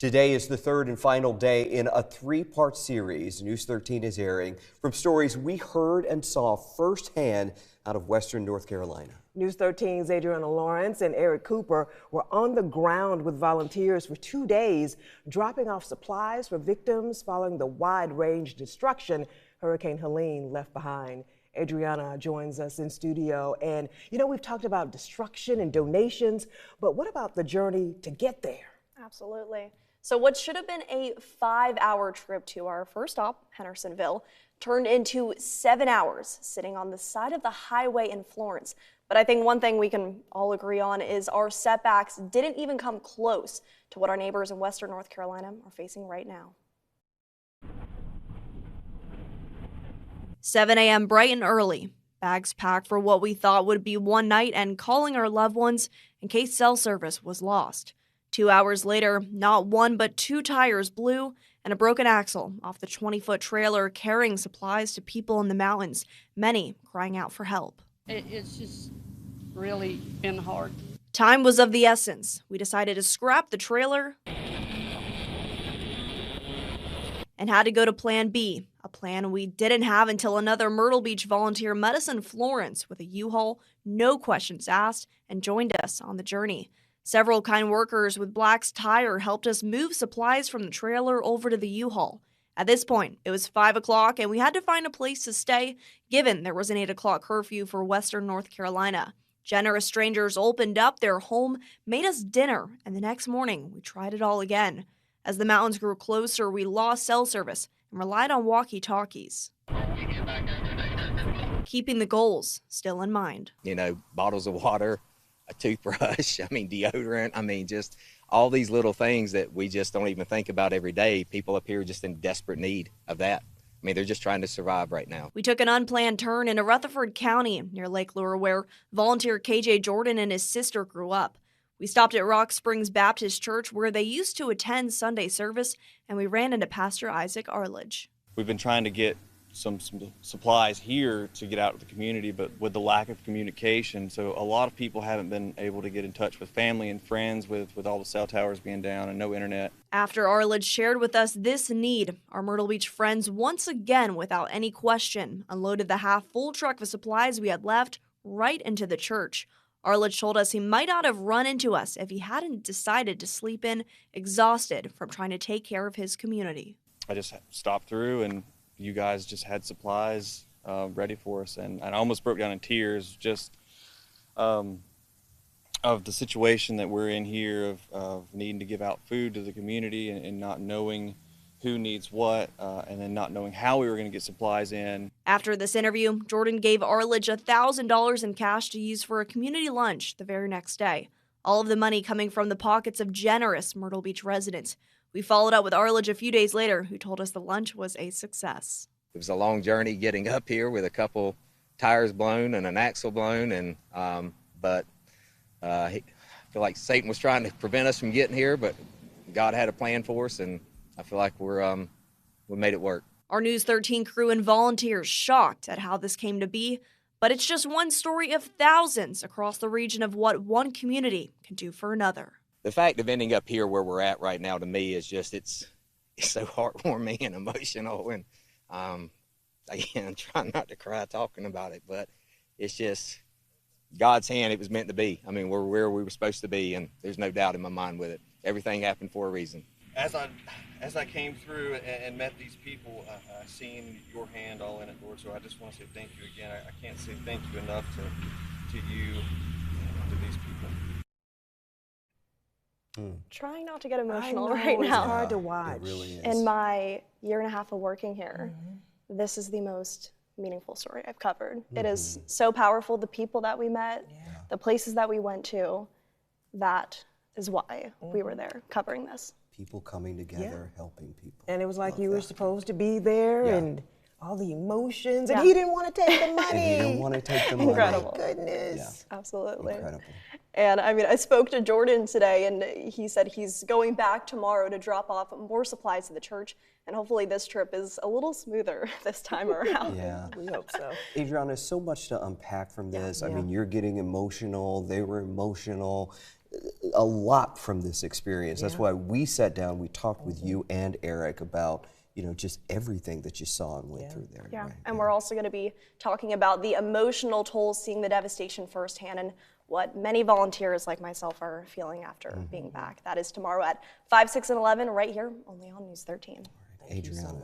Today is the third and final day in a three-part series News 13 is airing from stories we heard and saw firsthand out of Western North Carolina. News 13's Adriana Lawrence and Eric Cooper were on the ground with volunteers for 2 days, dropping off supplies for victims following the wide-range destruction Hurricane Helene left behind. Adriana joins us in studio, and we've talked about destruction and donations, but what about the journey to get there? Absolutely. So what should have been a 5-hour trip to our first stop, Hendersonville, turned into 7 hours sitting on the side of the highway in Florence. But I think one thing we can all agree on is our setbacks didn't even come close to what our neighbors in Western North Carolina are facing right now. 7 a.m. bright and early, bags packed for what we thought would be one night and calling our loved ones in case cell service was lost. 2 hours later, not one but two tires blew and a broken axle off the 20-foot trailer carrying supplies to people in the mountains, many crying out for help. It's just really been hard. Time was of the essence. We decided to scrap the trailer and had to go to Plan B, a plan we didn't have until another Myrtle Beach volunteer met us in Florence with a U-Haul, no questions asked, and joined us on the journey. Several kind workers with Black's Tire helped us move supplies from the trailer over to the U-Haul. At this point, it was 5 o'clock and we had to find a place to stay, given there was an 8 o'clock curfew for Western North Carolina. Generous strangers opened up their home, made us dinner, and the next morning we tried it all again. As the mountains grew closer, we lost cell service and relied on walkie-talkies, keeping the goals still in mind. Bottles of water, a toothbrush, deodorant, just all these little things that we just don't even think about every day. People up here just in desperate need of that. They're just trying to survive right now. We took an unplanned turn into Rutherford County near Lake Lure, where volunteer KJ Jordan and his sister grew up. We stopped at Rock Springs Baptist Church, where they used to attend Sunday service, and we ran into Pastor Isaac Arledge. We've been trying to get some supplies here to get out to the community, but with the lack of communication, so a lot of people haven't been able to get in touch with family and friends with all the cell towers being down and no internet. After Arledge shared with us this need, our Myrtle Beach friends once again, without any question, unloaded the half-full truck of supplies we had left right into the church. Arledge told us he might not have run into us if he hadn't decided to sleep in, exhausted from trying to take care of his community. I just stopped through and you guys just had supplies ready for us, and I almost broke down in tears just of the situation that we're in here, of needing to give out food to the community and not knowing who needs what, and then not knowing how we were going to get supplies in. After this interview, Jordan gave Arledge $1,000 in cash to use for a community lunch the very next day. All of the money coming from the pockets of generous Myrtle Beach residents. We followed up with Arledge a few days later, who told us the lunch was a success. It was a long journey getting up here with a couple tires blown and an axle blown, but I feel like Satan was trying to prevent us from getting here, but God had a plan for us, and I feel like we made it work. Our News 13 crew and volunteers shocked at how this came to be, but it's just one story of thousands across the region of what one community can do for another. The fact of ending up here where we're at right now, to me, is just, it's so heartwarming and emotional. And again, I'm trying not to cry talking about it, but it's just God's hand. It was meant to be. We're where we were supposed to be, and there's no doubt in my mind with it. Everything happened for a reason. As I came through and met these people, I seen your hand all in it, Lord. So I just want to say thank you again. I can't say thank you enough to you and to these people. Trying not to get emotional I know, right now. It's hard to watch. It really is. In my year and a half of working here, this is the most meaningful story I've covered. It is so powerful. The people that we met, the places that we went to, that is why we were there covering this. People coming together, helping people. And it was like you were supposed to be there, and all the emotions, and Yeah. he didn't want to take the money. And he didn't want to take the money. Incredible. Goodness. Absolutely. Incredible. And I spoke to Jordan today, and he said he's going back tomorrow to drop off more supplies to the church, and hopefully this trip is a little smoother this time around. Yeah. We hope so. Adriana, so much to unpack from this. Yeah. You're getting emotional. They were emotional. a lot from this experience. That's why we sat down, we talked with you and Eric about, you know, just everything that you saw and went through there. Yeah, right? and we're also going to be talking about the emotional toll, seeing the devastation firsthand, and what many volunteers like myself are feeling after being back. That is tomorrow at 5, 6, and 11, right here, only on News 13. Adriana.